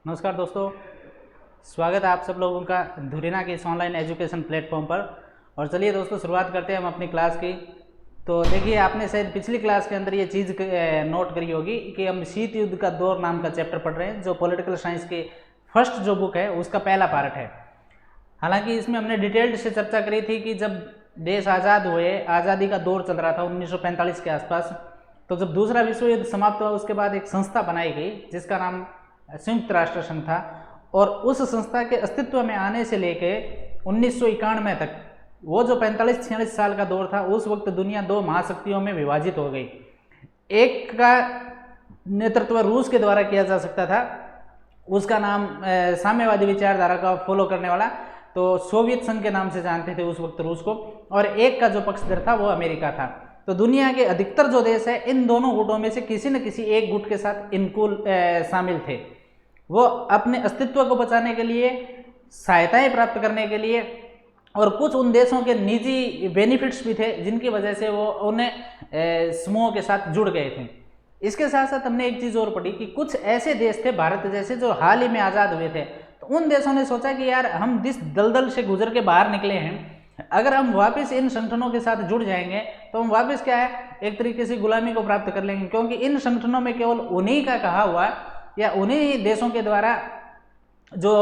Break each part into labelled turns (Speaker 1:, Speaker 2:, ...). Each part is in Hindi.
Speaker 1: नमस्कार दोस्तों, स्वागत है आप सब लोगों का धुरीना के इस ऑनलाइन एजुकेशन प्लेटफॉर्म पर। और चलिए दोस्तों, शुरुआत करते हैं हम अपनी क्लास की। तो देखिए, आपने शायद पिछली क्लास के अंदर ये चीज़ नोट करी होगी कि हम शीत युद्ध का दौर नाम का चैप्टर पढ़ रहे हैं, जो पॉलिटिकल साइंस की फर्स्ट जो बुक है उसका पहला पार्ट है। हालांकि इसमें हमने डिटेल्ड से चर्चा करी थी कि जब देश आज़ाद हुए, आज़ादी का दौर चल रहा था 1945 के आसपास, तो जब दूसरा विश्व युद्ध समाप्त हुआ उसके बाद एक संस्था बनाई गई जिसका नाम संयुक्त राष्ट्र संघ था। और उस संस्था के अस्तित्व में आने से लेके 1991 तक, वो जो 45-46 साल का दौर था, उस वक्त दुनिया दो महाशक्तियों में विभाजित हो गई। एक का नेतृत्व रूस के द्वारा किया जा सकता था, उसका नाम साम्यवादी विचारधारा का फॉलो करने वाला, तो सोवियत संघ के नाम से जानते थे उस वक्त रूस को। और एक का जो पक्षधर था वो अमेरिका था। तो दुनिया के अधिकतर जो देश है, इन दोनों गुटों में से किसी न किसी एक गुट के साथ इनकुल शामिल थे। वो अपने अस्तित्व को बचाने के लिए, सहायताएं प्राप्त करने के लिए, और कुछ उन देशों के निजी बेनिफिट्स भी थे जिनकी वजह से वो उन्हें समूहों के साथ जुड़ गए थे। इसके साथ साथ हमने एक चीज़ और पढ़ी कि कुछ ऐसे देश थे भारत जैसे, जो हाल ही में आज़ाद हुए थे। तो उन देशों ने सोचा कि यार, हम जिस दलदल से गुजर के बाहर निकले हैं, अगर हम वापस इन संगठनों के साथ जुड़ जाएंगे तो हम वापस क्या है, एक तरीके से गुलामी को प्राप्त कर लेंगे। क्योंकि इन संगठनों में केवल उन्हीं का कहा हुआ या उन्हीं देशों के द्वारा जो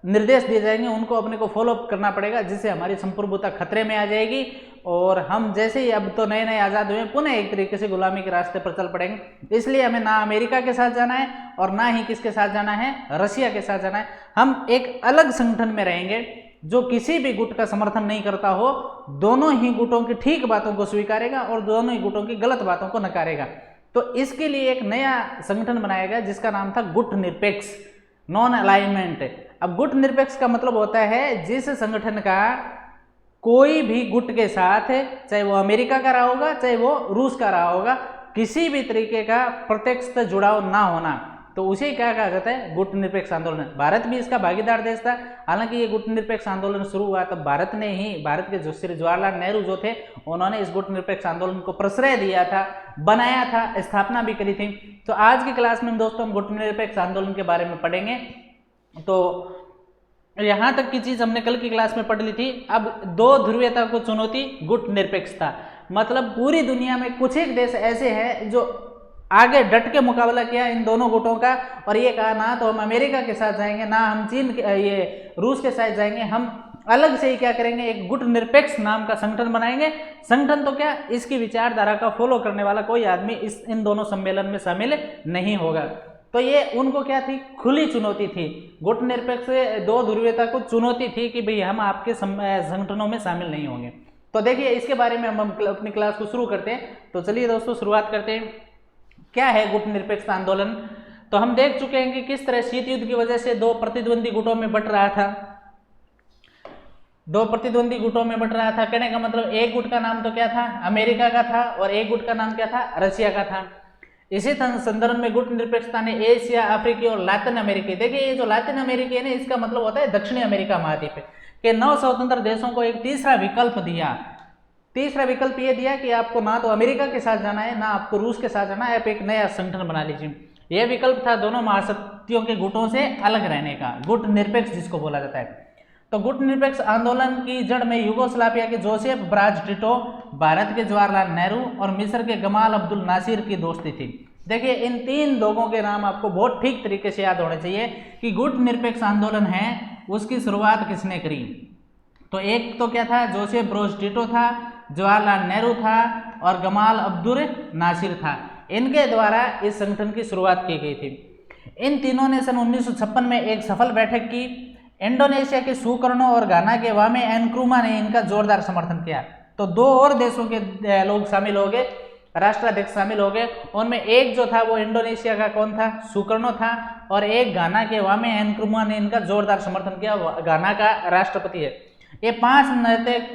Speaker 1: निर्देश दिए जाएंगे उनको अपने को फॉलो करना पड़ेगा, जिससे हमारी संप्रभुता खतरे में आ जाएगी और हम जैसे ही अब तो नए नए आज़ाद हुए, पुनः एक तरीके से गुलामी के रास्ते पर चल पड़ेंगे। इसलिए हमें ना अमेरिका के साथ जाना है और ना ही किसके साथ जाना है, रशिया के साथ जाना है। हम एक अलग संगठन में रहेंगे जो किसी भी गुट का समर्थन नहीं करता हो, दोनों ही गुटों की ठीक बातों को स्वीकारेगा और दोनों ही गुटों की गलत बातों को नकारेगा। तो इसके लिए एक नया संगठन बनाया गया जिसका नाम था गुट निरपेक्ष, नॉन अलाइनमेंट। अब गुट निरपेक्ष का मतलब होता है जिस संगठन का कोई भी गुट के साथ, चाहे वो अमेरिका का रहा होगा चाहे वो रूस का रहा होगा, किसी भी तरीके का प्रत्यक्ष जुड़ाव ना होना, तो उसे क्या कहा जाता है, गुट निरपेक्ष आंदोलन। भारत भी इसका भागीदार देश था। हालांकि ये गुट निरपेक्ष आंदोलन शुरू हुआ तब भारत के जो श्री जवाहरलाल नेहरू जो थे, उन्होंने इस गुट निरपेक्ष आंदोलन को प्रश्रय दिया था, बनाया था, स्थापना भी करी थी। तो आज की क्लास में दोस्तों हम गुट निरपेक्ष आंदोलन के बारे में पढ़ेंगे। तो यहाँ तक की चीज हमने कल की क्लास में पढ़ ली थी। अब दो ध्रुवीयता को चुनौती, गुट निरपेक्षता, मतलब पूरी दुनिया में कुछ एक देश ऐसे हैं जो आगे डट के मुकाबला किया इन दोनों गुटों का, और ये कहा ना तो हम अमेरिका के साथ जाएंगे, ना हम ये रूस के साथ जाएंगे, हम अलग से ही क्या करेंगे, एक गुट निरपेक्ष नाम का संगठन बनाएंगे। संगठन तो क्या, इसकी विचारधारा का फॉलो करने वाला कोई आदमी इन दोनों सम्मेलन में शामिल नहीं होगा। तो ये उनको क्या थी, खुली चुनौती थी। गुट निरपेक्ष दो ध्रुवीयता को चुनौती थी कि भाई हम आपके संगठनों में शामिल नहीं होंगे। तो देखिए, इसके बारे में हम अपनी क्लास को शुरू करते हैं। तो चलिए दोस्तों, शुरुआत करते हैं। क्या है गुट निरपेक्ष आंदोलन? तो हम देख चुके हैं कि किस तरह शीत युद्ध की वजह से दो प्रतिद्वंदी गुटों में बंट रहा था। दो प्रतिद्वंदी गुटों में बंट रहा था, कहने का मतलब एक गुट का नाम तो क्या था, अमेरिका का था, और एक गुट का नाम क्या था, रशिया का था। इसी संदर्भ में गुट निरपेक्षता ने एशिया, अफ्रीकी और लातिन अमेरिकी, देखिए ये जो लातिन अमेरिकी है ना, इसका मतलब होता है दक्षिणी अमेरिका महाद्वीप के 9 स्वतंत्र देशों को एक तीसरा विकल्प दिया। तीसरा विकल्प ये दिया कि आपको ना तो अमेरिका के साथ जाना है, ना आपको रूस के साथ जाना है, आप एक नया संगठन बना लीजिए। यह विकल्प था दोनों महाशक्तियों के गुटों से अलग रहने का, गुट निरपेक्ष जिसको बोला जाता है। तो गुट निरपेक्ष आंदोलन की जड़ में यूगोस्लाविया के जोसेफ ब्राज टिटो, भारत के जवाहरलाल नेहरू और मिस्र के गमाल अब्दुल नासिर की दोस्ती थी। देखिए, इन तीन लोगों के नाम आपको बहुत ठीक तरीके से याद होने चाहिए कि गुट निरपेक्ष आंदोलन है उसकी शुरुआत किसने करी। तो एक तो क्या था, जोसेफ ब्रोज टिटो था, जवाहरलाल नेहरू था और गमाल अब्दुल नासिर था। इनके द्वारा इस संगठन की शुरुआत की गई थी। इन तीनों ने सन 1956 में एक सफल बैठक की। इंडोनेशिया के सुकर्णो और घाना के वामे एनक्रुमा ने इनका जोरदार समर्थन किया। तो दो और देशों के लोग शामिल हो गए, राष्ट्राध्यक्ष शामिल हो गए। उनमें एक जो था वो इंडोनेशिया का कौन था, सुकर्णो था, और एक घाना के वामे एनक्रुमा ने इनका जोरदार समर्थन किया, घाना का राष्ट्रपति है। ये 5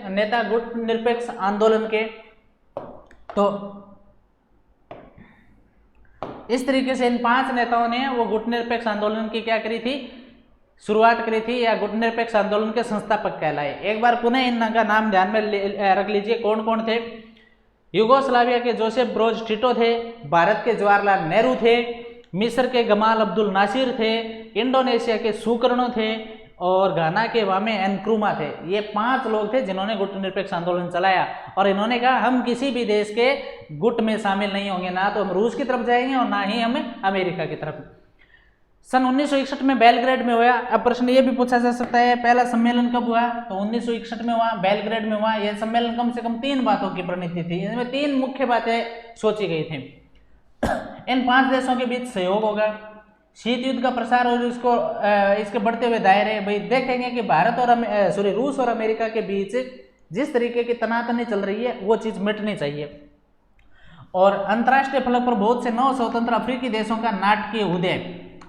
Speaker 1: नेता गुट निरपेक्ष आंदोलन के। तो इस तरीके से इन 5 नेताओं ने वो गुट निरपेक्ष आंदोलन की क्या करी थी, शुरुआत करी थी, या गुट निरपेक्ष आंदोलन के संस्थापक कहलाए। एक बार पुनः इनका नाम ध्यान में रख लीजिए, कौन कौन थे। यूगोस्लाविया के जोसेफ ब्रोज टिटो थे, भारत के जवाहरलाल नेहरू थे, मिस्र के गमाल अब्दुल नासिर थे, इंडोनेशिया के सुकर्णो थे और घाना के वामे एनक्रुमा थे। ये 5 लोग थे जिन्होंने गुट निरपेक्ष आंदोलन चलाया और इन्होंने कहा हम किसी भी देश के गुट में शामिल नहीं होंगे, ना तो हम रूस की तरफ जाएंगे और ना ही हम अमेरिका की तरफ। सन 1961 में बेलग्रेड में हुआ। अब प्रश्न ये भी पूछा जा सकता है पहला सम्मेलन कब हुआ, तो 1961 में हुआ, बेलग्रेड में हुआ। यह सम्मेलन कम से कम 3 बातों की प्रणीति थी, इसमें 3 मुख्य बातें सोची गई थी। इन 5 देशों के बीच सहयोग होगा, शीत युद्ध का प्रसार और इसके बढ़ते हुए दायरे। भाई देखेंगे कि भारत और रूस और अमेरिका के बीच जिस तरीके की तनातनी चल रही है वो चीज मिटनी चाहिए। और अंतर्राष्ट्रीय फलक पर बहुत से 9 स्वतंत्र अफ्रीकी देशों का नाटकीय उदय।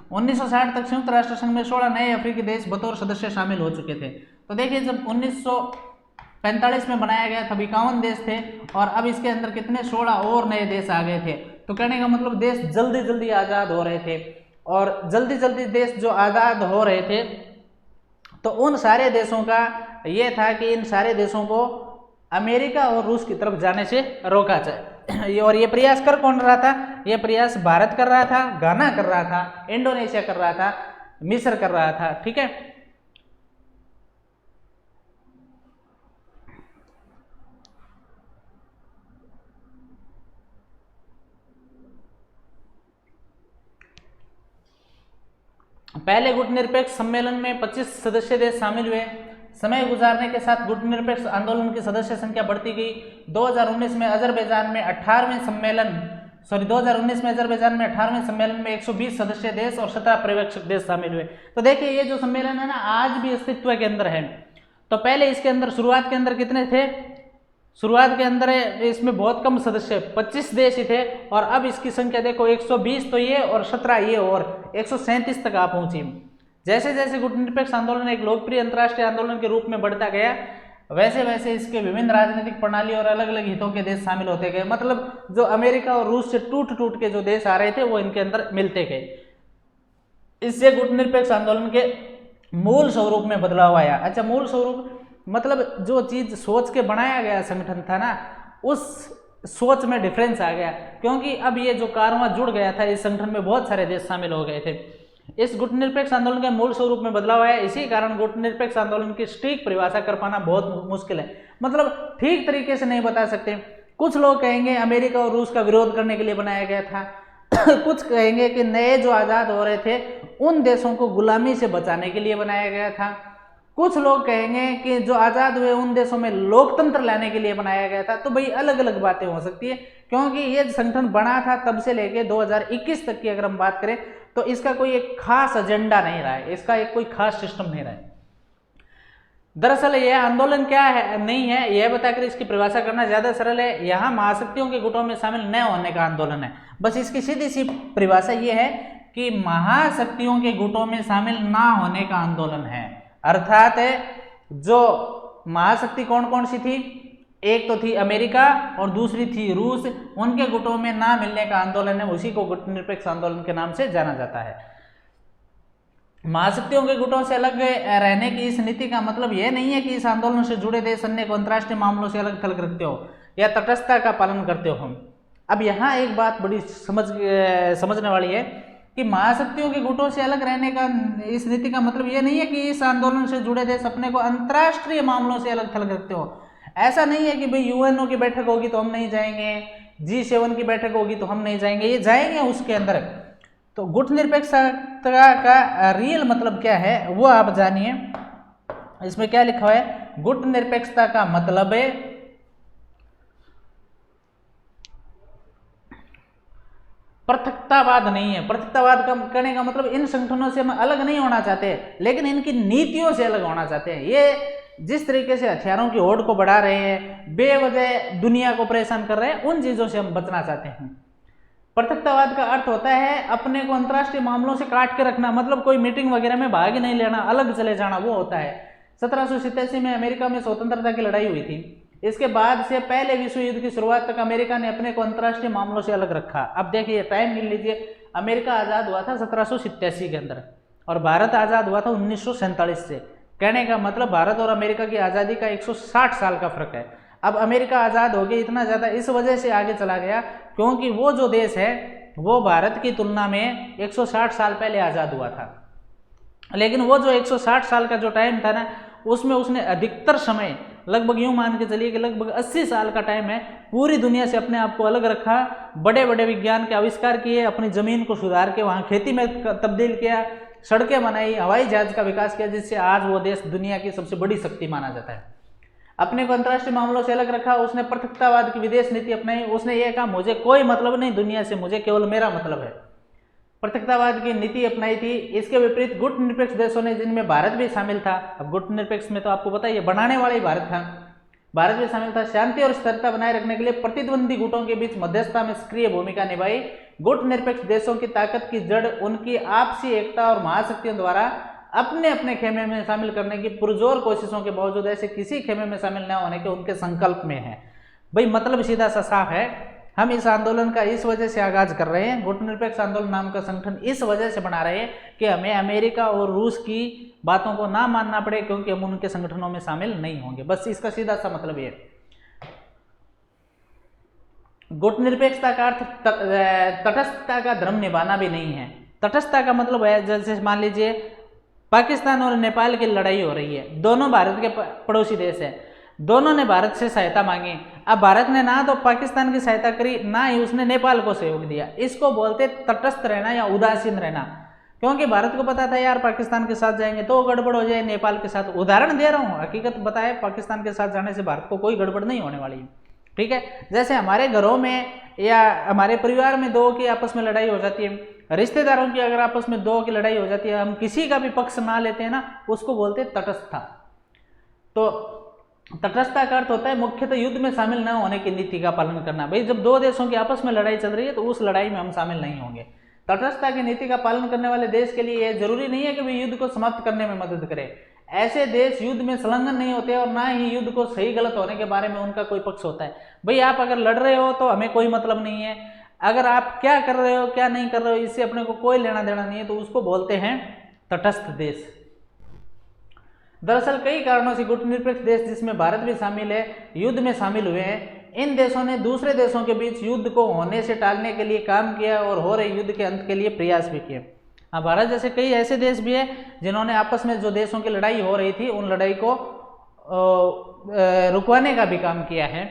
Speaker 1: 1960 तक संयुक्त राष्ट्र संघ में 16 नए अफ्रीकी देश बतौर सदस्य शामिल हो चुके थे। तो देखिए जब 1945 में बनाया गया तब 51 देश थे और अब इसके अंदर कितने 16 और नए देश आ गए थे। तो कहने का मतलब देश जल्दी जल्दी आज़ाद हो रहे थे और जल्दी जल्दी देश जो आज़ाद हो रहे थे तो उन सारे देशों का ये था कि इन सारे देशों को अमेरिका और रूस की तरफ जाने से रोका जाए। और ये प्रयास कर कौन रहा था, ये प्रयास भारत कर रहा था, घाना कर रहा था, इंडोनेशिया कर रहा था, मिस्र कर रहा था। ठीक है, पहले गुट निरपेक्ष सम्मेलन में 25 सदस्य देश शामिल हुए। समय गुजारने के साथ गुट निरपेक्ष आंदोलन की सदस्य संख्या बढ़ती गई। 2019 में अजरबैजान में 18वें सम्मेलन में 120 सदस्य देश और 17 पर्यवेक्षक देश शामिल हुए। तो देखिए ये जो सम्मेलन है ना आज भी अस्तित्व के अंदर है। तो पहले इसके अंदर शुरुआत के अंदर कितने थे, शुरुआत के अंदर इसमें बहुत कम सदस्य 25 देश ही थे और अब इसकी संख्या देखो 120 तो ये और 17 ये और 137 तक आ पहुंची। जैसे जैसे गुट निरपेक्ष आंदोलन एक लोकप्रिय अंतर्राष्ट्रीय आंदोलन के रूप में बढ़ता गया वैसे वैसे इसके विभिन्न राजनीतिक प्रणाली और अलग अलग हितों के देश शामिल होते गए। मतलब जो अमेरिका और रूस से टूट टूट के जो देश आ रहे थे वो इनके अंदर मिलते गए। इससे गुट निरपेक्ष आंदोलन के मूल स्वरूप में बदलाव आया। अच्छा, मूल स्वरूप मतलब जो चीज सोच के बनाया गया संगठन था ना उस सोच में डिफरेंस आ गया, क्योंकि अब ये जो कारवां जुड़ गया था इस संगठन में बहुत सारे देश शामिल हो गए थे। इस गुट निरपेक्ष आंदोलन के मूल स्वरूप में बदलाव आया। इसी कारण गुट निरपेक्ष आंदोलन की सटीक परिभाषा कर पाना बहुत मुश्किल है, मतलब ठीक तरीके से नहीं बता सकते। कुछ लोग कहेंगे अमेरिका और रूस का विरोध करने के लिए बनाया गया था कुछ कहेंगे कि नए जो आज़ाद हो रहे थे उन देशों को गुलामी से बचाने के लिए बनाया गया था। कुछ लोग कहेंगे कि जो आज़ाद हुए उन देशों में लोकतंत्र लाने के लिए बनाया गया था। तो भाई अलग अलग बातें हो सकती है, क्योंकि ये संगठन बना था तब से लेके 2021 तक की अगर हम बात करें तो इसका कोई एक खास एजेंडा नहीं रहा है, इसका एक कोई खास सिस्टम नहीं रहा है। दरअसल यह आंदोलन क्या है नहीं है यह बताकर इसकी परिभाषा करना ज्यादा सरल है। यहाँ महाशक्तियों के गुटों में शामिल न होने का आंदोलन है। बस इसकी सीधी सी परिभाषा यह है कि महाशक्तियों के गुटों में शामिल ना होने का आंदोलन है। अर्थात जो महाशक्ति कौन कौन सी थी, एक तो थी अमेरिका और दूसरी थी रूस, उनके गुटों में ना मिलने का आंदोलन है, उसी को गुट निरपेक्ष आंदोलन के नाम से जाना जाता है। महाशक्तियों के गुटों से अलग रहने की इस नीति का मतलब यह नहीं है कि इस आंदोलन से जुड़े देश अन्य को अंतर्राष्ट्रीय मामलों से अलग थलग रखते हो या तटस्थता का पालन करते हो। अब यहाँ एक बात बड़ी समझने वाली है कि महाशक्तियों के गुटों से अलग रहने का इस नीति का मतलब यह नहीं है कि इस आंदोलन से जुड़े देश अपने को अंतर्राष्ट्रीय मामलों से अलग थलग रखते हो। ऐसा नहीं है कि भाई यूएनओ की बैठक होगी तो हम नहीं जाएंगे, G7 की बैठक होगी तो हम नहीं जाएंगे, ये जाएंगे उसके अंदर। तो गुट निरपेक्षता का रियल मतलब क्या है वो आप जानिए। इसमें क्या लिखा हुआ है, गुट निरपेक्षता का मतलब है पृथकतावाद नहीं है। पृथकतावाद का कहने का मतलब इन संगठनों से हम अलग नहीं होना चाहते, लेकिन इनकी नीतियों से अलग होना चाहते हैं। ये जिस तरीके से हथियारों की होड़ को बढ़ा रहे हैं, बेवजह दुनिया को परेशान कर रहे हैं, उन चीजों से हम बचना चाहते हैं। पृथकतावाद का अर्थ होता है अपने को अंतर्राष्ट्रीय मामलों से काट के रखना, मतलब कोई मीटिंग वगैरह में भाग ही नहीं लेना, अलग चले जाना, वो होता है। 1787 में अमेरिका में स्वतंत्रता की लड़ाई हुई थी। इसके बाद से पहले विश्व युद्ध की शुरुआत तक अमेरिका ने अपने को अंतर्राष्ट्रीय मामलों से अलग रखा। अब देखिए टाइम गिन लीजिए, अमेरिका आज़ाद हुआ था 1787 के अंदर और भारत आज़ाद हुआ था 1947 से। कहने का मतलब भारत और अमेरिका की आज़ादी का 160 साल का फर्क है। अब अमेरिका आज़ाद हो गया इतना ज़्यादा इस वजह से आगे चला गया क्योंकि वो जो देश है वो भारत की तुलना में 160 साल पहले आज़ाद हुआ था। लेकिन वो जो 160 साल का जो टाइम था ना, उसमें उसने अधिकतर समय, लगभग यूं मान के चलिए कि लगभग 80 साल का टाइम है, पूरी दुनिया से अपने आप को अलग रखा, बड़े बड़े विज्ञान के आविष्कार किए, अपनी ज़मीन को सुधार के वहाँ खेती में तब्दील किया, सड़कें बनाई, हवाई जहाज का विकास किया, जिससे आज वो देश दुनिया की सबसे बड़ी शक्ति माना जाता है। अपने को अंतर्राष्ट्रीय मामलों से अलग रखा, उसने पृथकतावाद की विदेश नीति अपनाई। उसने ये कहा मुझे कोई मतलब नहीं दुनिया से, मुझे केवल मेरा मतलब है। पृथकतावाद की नीति अपनाई थी। इसके विपरीत गुटनिरपेक्ष देशों ने, जिनमें भारत भी शामिल था, अब गुटनिरपेक्ष में तो आपको पता ही है बनाने वाला ही भारत था, भारत भी शामिल था, शांति और स्थिरता बनाए रखने के लिए प्रतिद्वंदी गुटों के बीच मध्यस्थता में सक्रिय भूमिका निभाई। गुटनिरपेक्ष देशों की ताकत की जड़ उनकी आपसी एकता और महाशक्तियों द्वारा अपने अपने खेमे में शामिल करने की पुरजोर कोशिशों के बावजूद ऐसे किसी खेमे में शामिल न होने के उनके संकल्प में है। भाई मतलब सीधा सा साफ है, हम इस आंदोलन का इस वजह से आगाज कर रहे हैं, गुटनिरपेक्ष आंदोलन नाम का संगठन इस वजह से बना रहे हैं कि हमें अमेरिका और रूस की बातों को ना मानना पड़े, क्योंकि हम उनके संगठनों में शामिल नहीं होंगे। बस इसका सीधा सा मतलब ये। गुटनिरपेक्षता का अर्थ तटस्थता का धर्म निभाना भी नहीं है। तटस्थता का मतलब है, जैसे मान लीजिए पाकिस्तान और नेपाल की लड़ाई हो रही है, दोनों भारत के पड़ोसी देश है, दोनों ने भारत से सहायता मांगी। अब भारत ने ना तो पाकिस्तान की सहायता करी, ना ही उसने नेपाल को सहयोग दिया। इसको बोलते तटस्थ रहना या उदासीन रहना, क्योंकि भारत को पता था यार पाकिस्तान के साथ जाएंगे तो गड़बड़ हो जाए नेपाल के साथ। उदाहरण दे रहा हूँ, हकीकत बताए, पाकिस्तान के साथ जाने से भारत को कोई गड़बड़ नहीं होने वाली है, ठीक है। जैसे हमारे घरों में या हमारे परिवार में दो की आपस में लड़ाई हो जाती है, रिश्तेदारों की अगर आपस में दो की लड़ाई हो जाती है, हम किसी का भी पक्ष ना लेते हैं ना, उसको बोलते हैं तटस्थता। तो तटस्थता का अर्थ होता है मुख्यतः युद्ध में शामिल न होने की नीति का पालन करना। भाई जब दो देशों की आपस में लड़ाई चल रही है तो उस लड़ाई में हम शामिल नहीं होंगे। तटस्थता की नीति का पालन करने वाले देश के लिए यह जरूरी नहीं है कि वे युद्ध को समाप्त करने में मदद करें। ऐसे देश युद्ध में संलग्न नहीं होते और ना ही युद्ध को सही गलत होने के बारे में उनका कोई पक्ष होता है। भाई आप अगर लड़ रहे हो तो हमें कोई मतलब नहीं है, अगर आप क्या कर रहे हो क्या नहीं कर रहे हो इससे अपने को कोई लेना देना नहीं है, तो उसको बोलते हैं तटस्थ देश। दरअसल कई कारणों से गुटनिरपेक्ष देश, जिसमें भारत भी शामिल है, युद्ध में शामिल हुए हैं। इन देशों ने दूसरे देशों के बीच युद्ध को होने से टालने के लिए काम किया और हो रहे युद्ध के अंत के लिए प्रयास भी किए। हाँ, भारत जैसे कई ऐसे देश भी है जिन्होंने आपस में जो देशों की लड़ाई हो रही थी उन लड़ाई को रुकवाने का भी काम किया है।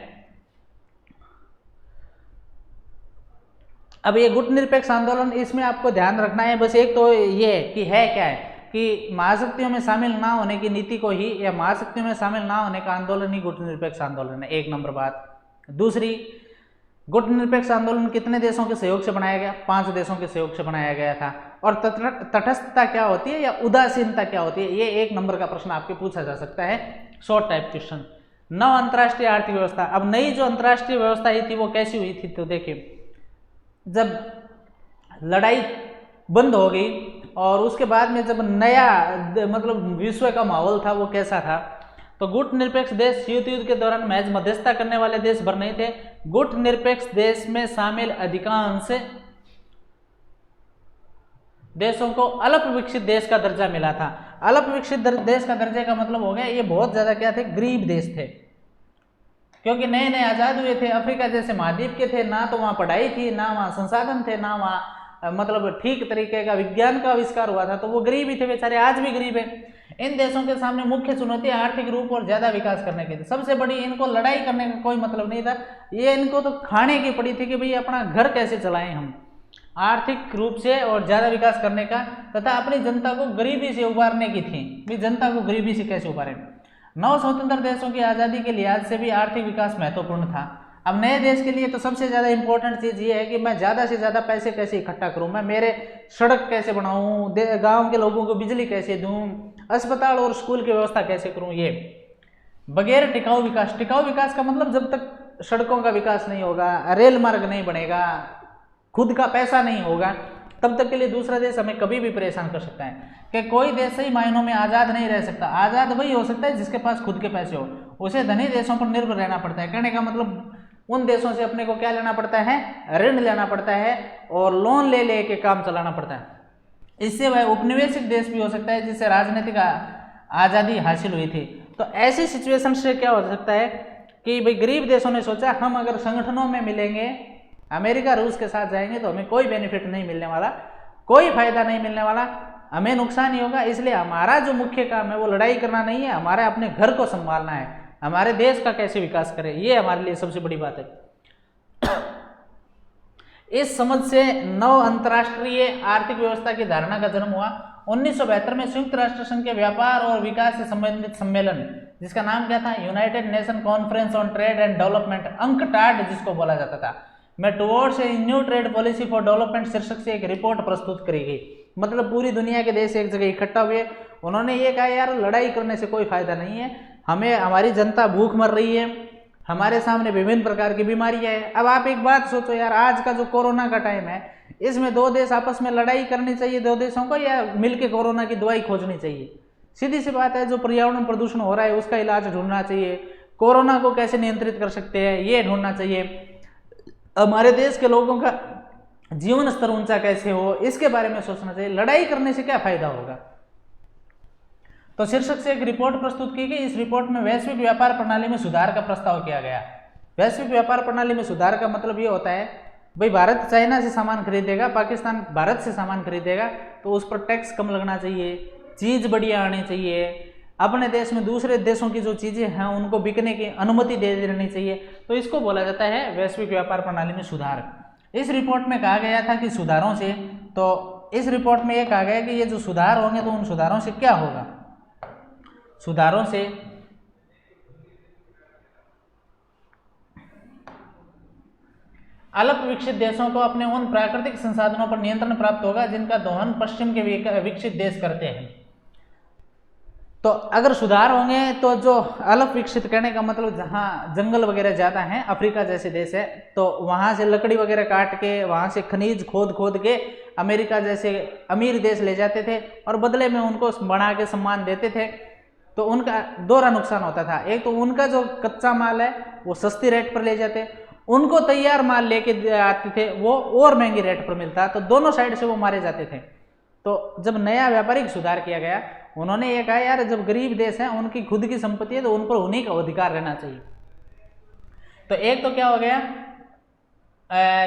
Speaker 1: अब ये गुटनिरपेक्ष आंदोलन, इसमें आपको ध्यान रखना है बस एक तो ये कि है क्या है कि महाशक्तियों में शामिल ना होने की नीति को ही या महाशक्तियों में शामिल ना होने का आंदोलन ही गुटनिरपेक्ष आंदोलन है, एक नंबर बात। दूसरी, गुटनिरपेक्ष आंदोलन कितने देशों के सहयोग से बनाया गया? 5 देशों के सहयोग से बनाया गया था। और तटस्थता क्या होती है या उदासीनता क्या होती है, ये एक नंबर का प्रश्न आपके पूछा जा सकता है, शॉर्ट टाइप क्वेश्चन। नव अंतर्राष्ट्रीय आर्थिक व्यवस्था। अब नई जो अंतर्राष्ट्रीय व्यवस्था ही थी वो कैसी हुई थी? तो देखिए, जब लड़ाई बंद हो गई और उसके बाद में जब नया मतलब विश्व का माहौल था वो कैसा था, तो गुटनिरपेक्ष देश युद्ध के दौरान महज मध्यस्थता करने वाले देश भर नहीं थे। गुटनिरपेक्ष देश में शामिल अधिकांश देशों को अल्प विकसित देश का दर्जा मिला था। अल्प विकसित देश का दर्जे का मतलब हो गया ये बहुत ज्यादा क्या थे? गरीब देश थे, क्योंकि नए नए आजाद हुए थे, अफ्रीका जैसे महाद्वीप के थे, ना तो वहाँ पढ़ाई थी, ना वहाँ संसाधन थे, ना वहाँ मतलब ठीक तरीके का विज्ञान का आविष्कार हुआ था, तो वो गरीब ही थे बेचारे, आज भी गरीब है। इन देशों के सामने मुख्य चुनौती आर्थिक रूप और ज्यादा विकास करने की थी। सबसे बड़ी, इनको लड़ाई करने का कोई मतलब नहीं था, ये इनको तो खाने की पड़ी थी कि भाई अपना घर कैसे चलाएं हम आर्थिक रूप से और ज्यादा विकास करने का, तथा अपनी जनता को गरीबी से उबारने की थी। भाई जनता को गरीबी से कैसे उबारें? नव स्वतंत्र देशों की आज़ादी के लिहाज से भी आर्थिक विकास महत्वपूर्ण था। अब नए देश के लिए तो सबसे ज़्यादा इंपॉर्टेंट चीज़ ये है कि मैं ज़्यादा से ज़्यादा पैसे कैसे इकट्ठा करूं, मैं मेरे सड़क कैसे बनाऊं, गांव के लोगों को बिजली कैसे दूं, अस्पताल और स्कूल की व्यवस्था कैसे करूं। ये बगैर टिकाऊ विकास, टिकाऊ विकास का मतलब जब तक सड़कों का विकास नहीं होगा, रेल मार्ग नहीं बनेगा, खुद का पैसा नहीं होगा, तब तक के लिए दूसरा देश हमें कभी भी परेशान कर सकता है। कि कोई देश सही मायनों में आज़ाद नहीं रह सकता। आज़ाद वही हो सकता है जिसके पास खुद के पैसे हो, उसे धनी देशों पर निर्भर रहना पड़ता है। कहने का मतलब उन देशों से अपने को क्या लेना पड़ता है? ऋण लेना पड़ता है और लोन ले ले के काम चलाना पड़ता है। इससे वह उपनिवेशिक देश भी हो सकता है जिससे राजनीतिक आज़ादी हासिल हुई थी। तो ऐसी सिचुएशन से क्या हो सकता है कि भाई गरीब देशों ने सोचा हम अगर संगठनों में मिलेंगे अमेरिका रूस के साथ जाएंगे तो हमें कोई बेनिफिट नहीं मिलने वाला, कोई फायदा नहीं मिलने वाला, हमें नुकसान ही होगा। इसलिए हमारा जो मुख्य काम है वो लड़ाई करना नहीं है, हमारा अपने घर को संभालना है, हमारे देश का कैसे विकास करें, ये हमारे लिए सबसे बड़ी बात है। इस समझ से नव अंतर्राष्ट्रीय आर्थिक व्यवस्था की धारणा का जन्म हुआ। 1972 में संयुक्त राष्ट्र संघ के व्यापार और विकास से संबंधित सम्मेलन, जिसका नाम क्या था, United nation conference on trade and development, UNCTAD जिसको बोला जाता था, में towards a new trade policy for development शीर्षक से एक रिपोर्ट प्रस्तुत करी गई। मतलब पूरी दुनिया के देश एक जगह इकट्ठा हुए, उन्होंने ये कहा यार लड़ाई करने से कोई फायदा नहीं है, हमें, हमारी जनता भूख मर रही है, हमारे सामने विभिन्न प्रकार की बीमारियां हैं। अब आप एक बात सोचो यार, आज का जो कोरोना का टाइम है, इसमें दो देश आपस में लड़ाई करनी चाहिए दो देशों को, या मिलके कोरोना की दवाई खोजनी चाहिए? सीधी सी बात है, जो पर्यावरण प्रदूषण हो रहा है उसका इलाज ढूंढना चाहिए, कोरोना को कैसे नियंत्रित कर सकते हैं ये ढूंढना चाहिए, हमारे देश के लोगों का जीवन स्तर ऊंचा कैसे हो इसके बारे में सोचना चाहिए। लड़ाई करने से क्या फायदा होगा? तो शीर्षक से एक रिपोर्ट प्रस्तुत की गई। इस रिपोर्ट में वैश्विक व्यापार प्रणाली में सुधार का प्रस्ताव किया गया। वैश्विक व्यापार प्रणाली में सुधार का मतलब ये होता है, भाई भारत चाइना से सामान खरीदेगा, पाकिस्तान भारत से सामान खरीदेगा, तो उस पर टैक्स कम लगना चाहिए, चीज बढ़िया आनी चाहिए, अपने देश में दूसरे देशों की जो चीजें हैं उनको बिकने की अनुमति दे देनी चाहिए। तो इसको बोला जाता है वैश्विक व्यापार प्रणाली में सुधार। इस रिपोर्ट में कहा गया था कि सुधारों से, तो इस रिपोर्ट में ये कहा गया कि ये जो सुधार होंगे तो उन सुधारों से क्या होगा? सुधारों से अल्प विकसित देशों को अपने उन प्राकृतिक संसाधनों पर नियंत्रण प्राप्त होगा जिनका दोहन पश्चिम के विकसित देश करते हैं। तो अगर सुधार होंगे तो जो अल्प विकसित कहने का मतलब जहाँ जंगल वगैरह ज़्यादा हैं, अफ्रीका जैसे देश है, तो वहाँ से लकड़ी वगैरह काट के, वहाँ से खनिज खोद के अमेरिका जैसे अमीर देश ले जाते थे और बदले में उनको बना के सम्मान देते थे। तो उनका दोहरा नुकसान होता था। एक तो उनका जो कच्चा माल है वो सस्ती रेट पर ले जाते, उनको तैयार माल लेके आते थे वो और महंगी रेट पर मिलता, तो दोनों साइड से वो मारे जाते थे। तो जब नया व्यापारिक सुधार किया गया, उन्होंने ये कहा यार जब गरीब देश हैं उनकी खुद की संपत्ति है तो उन पर उन्हीं का अधिकार रहना चाहिए। तो एक तो क्या हो गया,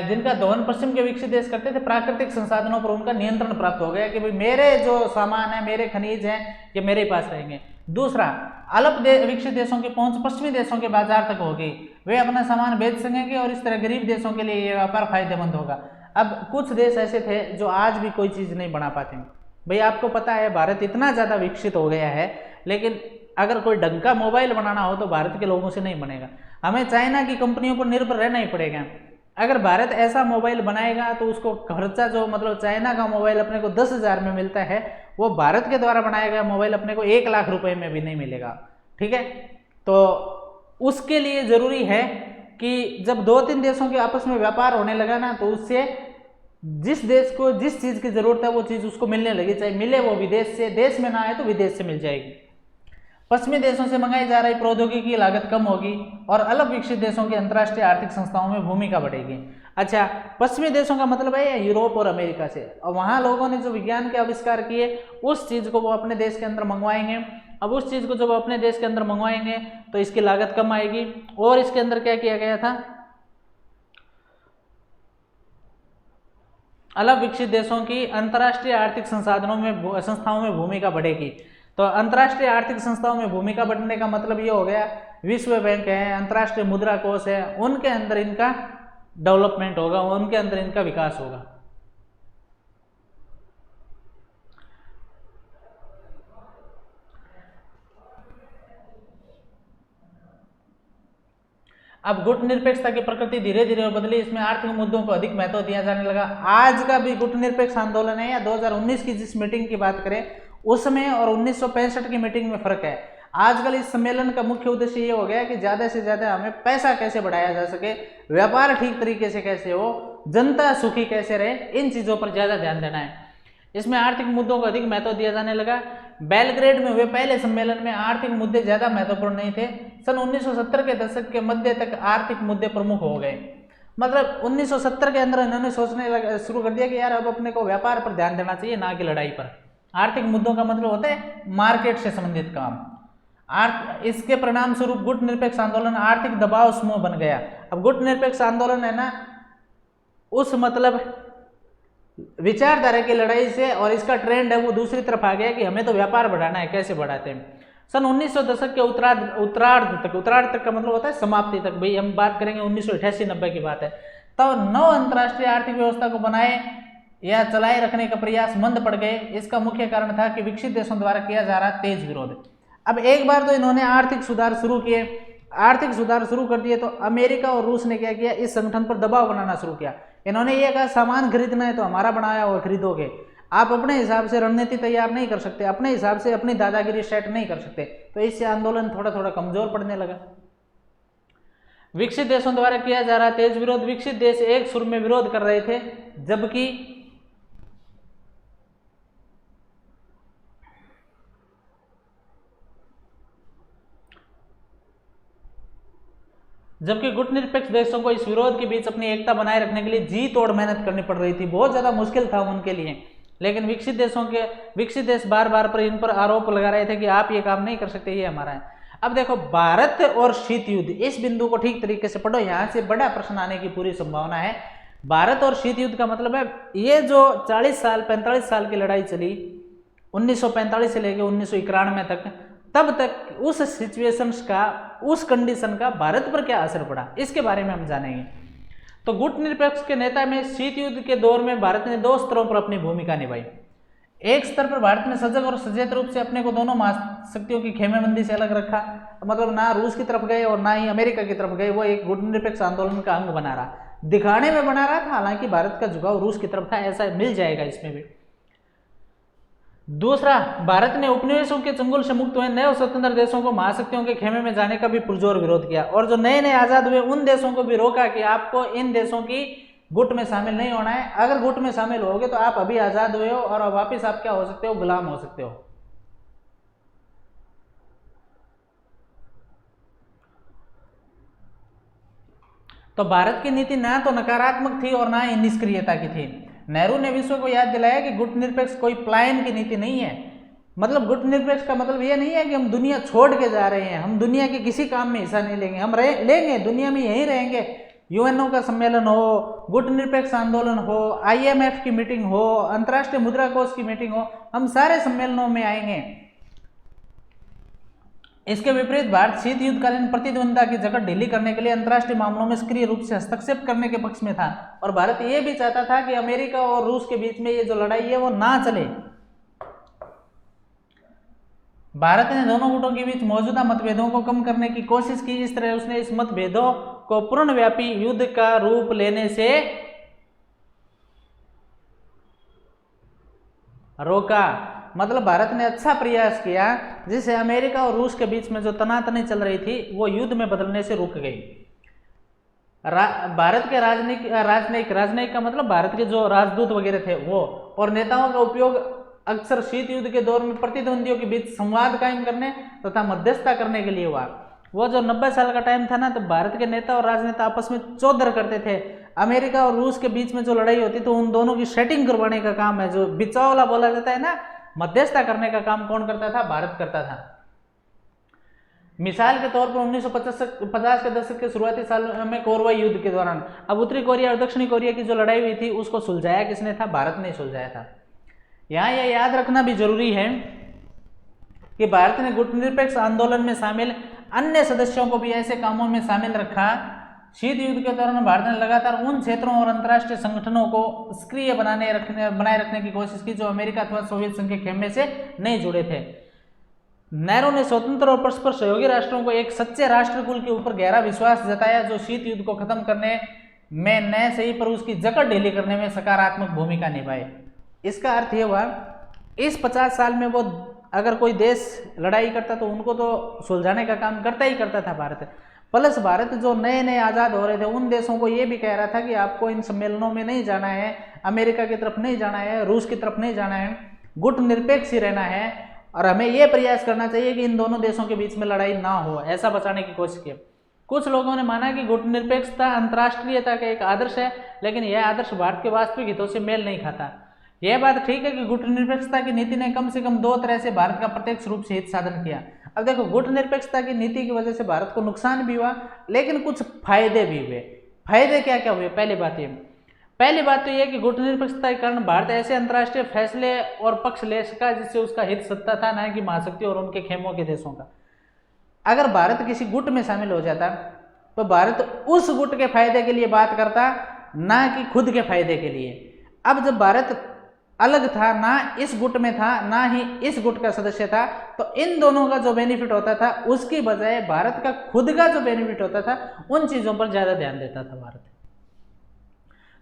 Speaker 1: जिनका दोहन पश्चिम के विकसित देश करते थे, प्राकृतिक संसाधनों पर उनका नियंत्रण प्राप्त हो गया कि भाई मेरे जो सामान है, मेरे खनिज हैं, ये मेरे पास रहेंगे। दूसरा, अल्प विकसित देशों की पहुंच पश्चिमी देशों के बाजार तक होगी, वे अपना सामान बेच सकेंगे और इस तरह गरीब देशों के लिए ये व्यापार फायदेमंद होगा। अब कुछ देश ऐसे थे जो आज भी कोई चीज़ नहीं बना पाते। भाई आपको पता है भारत इतना ज़्यादा विकसित हो गया है, लेकिन अगर कोई ढंग का मोबाइल बनाना हो तो भारत के लोगों से नहीं बनेगा, हमें चाइना की कंपनियों पर निर्भर रहना ही पड़ेगा। अगर भारत ऐसा मोबाइल बनाएगा तो उसको खर्चा जो मतलब चाइना का मोबाइल अपने को 10,000 में मिलता है, वो भारत के द्वारा बनाया गया मोबाइल अपने को 1 लाख रुपए में भी नहीं मिलेगा। ठीक है, तो उसके लिए ज़रूरी है कि जब 2-3 देशों के आपस में व्यापार होने लगा ना, तो उससे जिस देश को जिस चीज़ की ज़रूरत है वो चीज़ उसको मिलने लगी, चाहे मिले वो विदेश से, देश में ना आए तो विदेश से मिल जाएगी। पश्चिमी देशों से मंगाई जा रही प्रौद्योगिकी की लागत कम होगी और अल्प विकसित देशों की अंतर्राष्ट्रीय आर्थिक संस्थाओं में भूमिका बढ़ेगी। अच्छा, पश्चिमी देशों का मतलब है यूरोप और अमेरिका से, और वहाँ लोगों ने जो विज्ञान के आविष्कार किए उस चीज़ को वो अपने देश के अंदर मंगवाएंगे। अब उस चीज़ को जब अपने देश के अंदर मंगवाएंगे तो इसकी लागत कम आएगी। और इसके अंदर क्या किया गया था, अल्प विकसित देशों की अंतर्राष्ट्रीय आर्थिक संस्थाओं में भूमिका बढ़ेगी। तो अंतर्राष्ट्रीय आर्थिक संस्थाओं में भूमिका बढ़ने का मतलब ये हो गया, विश्व बैंक है, अंतर्राष्ट्रीय मुद्रा कोष है, उनके अंदर इनका डेवलपमेंट होगा, उनके अंदर इनका विकास होगा। अब गुट निरपेक्षता की प्रकृति धीरे धीरे बदली, इसमें आर्थिक मुद्दों को अधिक महत्व दिया जाने लगा। आज का भी गुट निरपेक्ष आंदोलन है या 2019 की जिस मीटिंग की बात करें उसमें और 1965 की मीटिंग में फर्क है। आजकल इस सम्मेलन का मुख्य उद्देश्य ये हो गया कि ज़्यादा से ज़्यादा हमें पैसा कैसे बढ़ाया जा सके, व्यापार ठीक तरीके से कैसे हो, जनता सुखी कैसे रहे, इन चीज़ों पर ज़्यादा ध्यान देना है। इसमें आर्थिक मुद्दों को अधिक महत्व दिया जाने लगा। बेलग्रेड में हुए पहले सम्मेलन में आर्थिक मुद्दे ज़्यादा महत्वपूर्ण नहीं थे। सन 1970 के दशक के मध्य तक आर्थिक मुद्दे प्रमुख हो गए। मतलब 1970 के अंदर इन्होंने सोचने शुरू कर दिया कि यार अब अपने को व्यापार पर ध्यान देना चाहिए, ना कि लड़ाई पर। आर्थिक मुद्दों का मतलब होता है मार्केट से संबंधित काम। इसके परिणाम स्वरूप गुट निरपेक्ष आंदोलन आर्थिक दबाव समूह बन गया। अब गुट निरपेक्ष आंदोलन है ना, उस मतलब विचारधारा की लड़ाई से, और इसका ट्रेंड है वो दूसरी तरफ आ गया कि हमें तो व्यापार बढ़ाना है, कैसे बढ़ाते हैं। सन 1900 दशक के उत्तरार्ध तक का मतलब होता है समाप्ति तक, भाई हम बात करेंगे 1988-90 की बात है, तब नव अंतर्राष्ट्रीय आर्थिक व्यवस्था को बनाए या चलाए रखने का प्रयास मंद पड़ गए। इसका मुख्य कारण था कि विकसित देशों द्वारा किया जा रहा तेज विरोध। अब एक बार तो इन्होंने आर्थिक सुधार शुरू किए, आर्थिक सुधार शुरू कर दिए, तो अमेरिका और रूस ने क्या किया, इस संगठन पर दबाव बनाना शुरू किया। इन्होंने ये कहा सामान खरीदना है तो हमारा बनाया हुआ खरीदोगे, आप अपने हिसाब से रणनीति तैयार नहीं कर सकते, अपने हिसाब से अपनी दादागिरी सेट नहीं कर सकते। तो इससे आंदोलन थोड़ा थोड़ा कमजोर पड़ने लगा। विकसित देशों द्वारा किया जा रहा तेज विरोध, विकसित देश एक सुर में विरोध कर रहे थे, जबकि गुटनिरपेक्ष देशों को इस विरोध के बीच अपनी एकता बनाए रखने के लिए जी तोड़ मेहनत करनी पड़ रही थी, बहुत ज्यादा मुश्किल था उनके लिए। लेकिन विकसित देश बार बार पर इन पर आरोप लगा रहे थे कि आप ये काम नहीं कर सकते, ये हमारा है। अब देखो, भारत और शीत युद्ध, इस बिंदु को ठीक तरीके से पढ़ो, यहां से बड़ा प्रश्न आने की पूरी संभावना है। भारत और शीत युद्ध का मतलब है ये जो 45 साल की लड़ाई चली 1945 से लेकर 1991 तक, तब तक उस सिचुएशंस का, उस कंडीशन का भारत पर क्या असर पड़ा, इसके बारे में हम जानेंगे। तो गुटनिरपेक्ष के नेता में शीत युद्ध के दौर में भारत ने दो स्तरों पर अपनी भूमिका निभाई। एक स्तर पर भारत ने सजग और सचेत रूप से अपने को दोनों महाशक्तियों की खेमेबंदी से अलग रखा, मतलब ना रूस की तरफ गए और ना ही अमेरिका की तरफ गए, वो एक गुटनिरपेक्ष आंदोलन का अंग बना रहा, दिखाने में बना रहा था, हालांकि भारत का झुकाव रूस की तरफ था, ऐसा मिल जाएगा इसमें भी। दूसरा, भारत ने उपनिवेशों के चंगुल से मुक्त हुए नए स्वतंत्र देशों को महाशक्तियों के खेमे में जाने का भी पुरजोर विरोध किया, और जो नए नए आजाद हुए उन देशों को भी रोका कि आपको इन देशों की गुट में शामिल नहीं होना है, अगर गुट में शामिल होगे तो आप अभी आजाद हुए हो और अब वापिस आप क्या हो सकते हो, गुलाम हो सकते हो। तो भारत की नीति ना तो नकारात्मक थी और ना ही निष्क्रियता की थी। नेहरू ने विश्व को याद दिलाया कि गुटनिरपेक्ष कोई पलायन की नीति नहीं है, मतलब गुटनिरपेक्ष का मतलब ये नहीं है कि हम दुनिया छोड़ के जा रहे हैं, हम दुनिया के किसी काम में हिस्सा नहीं लेंगे, हम लेंगे, दुनिया में यहीं रहेंगे, यूएनओ का सम्मेलन हो, गुटनिरपेक्ष आंदोलन हो, आईएमएफ की मीटिंग हो, अंतर्राष्ट्रीय मुद्रा कोष की मीटिंग हो, हम सारे सम्मेलनों में आएंगे। इसके विपरीत भारत शीत युद्धकालीन प्रतिद्वंद्विता की जकड़ ढीली करने के लिए अंतर्राष्ट्रीय मामलों में सक्रिय रूप से हस्तक्षेप करने के पक्ष में था, और भारत ये भी चाहता था कि अमेरिका और रूस के बीच में ये जो लड़ाई है वो ना चले। भारत ने दोनों गुटों के बीच मौजूदा मतभेदों को कम करने की कोशिश की, इस तरह उसने इस मतभेदों को पूर्णव्यापी युद्ध का रूप लेने से रोका। मतलब भारत ने अच्छा प्रयास किया जिससे अमेरिका और रूस के बीच में जो तनातनी चल रही थी वो युद्ध में बदलने से रुक गई। भारत के राजनयिक का मतलब भारत के जो राजदूत वगैरह थे वो और नेताओं का उपयोग अक्सर शीत युद्ध के दौर में प्रतिद्वंदियों के बीच संवाद कायम करने तथा मध्यस्थता करने के लिए हुआ। वो जो 90 साल का टाइम था ना, तो भारत के नेता और राजनेता आपस में चौधर करते थे। अमेरिका और रूस के बीच में जो लड़ाई होती तो उन दोनों की सेटिंग करवाने का काम है, जो बिचावला बोला जाता है ना, मध्यस्थता करने का काम कौन करता था, भारत करता था। मिसाल के तौर पर 1950 के दशक के शुरुआती सालों में कोरवा युद्ध के दौरान अब उत्तरी कोरिया और दक्षिणी कोरिया की जो लड़ाई हुई थी उसको सुलझाया किसने था, भारत ने सुलझाया था। यहाँ यह याद रखना भी जरूरी है कि भारत ने गुटनिरपेक्ष आंदोलन में शामिल अन्य सदस्यों को भी ऐसे कामों में शामिल रखा। शीत युद्ध के दौरान भारत ने लगातार उन क्षेत्रों और अंतर्राष्ट्रीय संगठनों को सक्रिय बनाए रखने की कोशिश की जो अमेरिका अथवा सोवियत संघ के खेमे से नहीं जुड़े थे। नेहरू ने स्वतंत्र और परस्पर सहयोगी राष्ट्रों को एक सच्चे राष्ट्रकुल के ऊपर गहरा विश्वास जताया जो शीत युद्ध को खत्म करने में न सही पर उसकी जकड़ ढीली करने में सकारात्मक भूमिका निभाए। इसका अर्थ यह हुआ इस 50 साल में वो अगर कोई देश लड़ाई करता तो उनको तो सुलझाने का काम करता ही करता था भारत। प्लस भारत जो नए नए आज़ाद हो रहे थे उन देशों को ये भी कह रहा था कि आपको इन सम्मेलनों में नहीं जाना है, अमेरिका की तरफ नहीं जाना है, रूस की तरफ नहीं जाना है, गुट निरपेक्ष ही रहना है, और हमें ये प्रयास करना चाहिए कि इन दोनों देशों के बीच में लड़ाई ना हो, ऐसा बचाने की कोशिश की। कुछ लोगों ने माना कि गुट निरपेक्षता अंतर्राष्ट्रीयता का एक आदर्श है, लेकिन यह आदर्श भारत के वास्तविक हितों से मेल नहीं खाता। यह बात ठीक है कि गुट निरपेक्षता की नीति ने कम से कम दो तरह से भारत का प्रत्यक्ष रूप से हित साधन किया। अब देखो, गुट निरपेक्षता की नीति की वजह से भारत को नुकसान भी हुआ, लेकिन कुछ फायदे भी हुए। फायदे क्या क्या हुए? पहली बात ये, पहली बात तो यह कि गुटनिरपेक्षता के कारण भारत ऐसे अंतर्राष्ट्रीय फैसले और पक्ष ले सका जिससे उसका हित सत्ता था, न कि महाशक्ति और उनके खेमों के देशों का। अगर भारत किसी गुट में शामिल हो जाता तो भारत उस गुट के फायदे के लिए बात करता, ना कि खुद के फायदे के लिए। अब जब भारत अलग था, ना इस गुट में था ना ही इस गुट का सदस्य था, तो इन दोनों का जो बेनिफिट होता था उसकी बजाय भारत का खुद का जो बेनिफिट होता था उन चीजों पर ज्यादा ध्यान देता था भारत।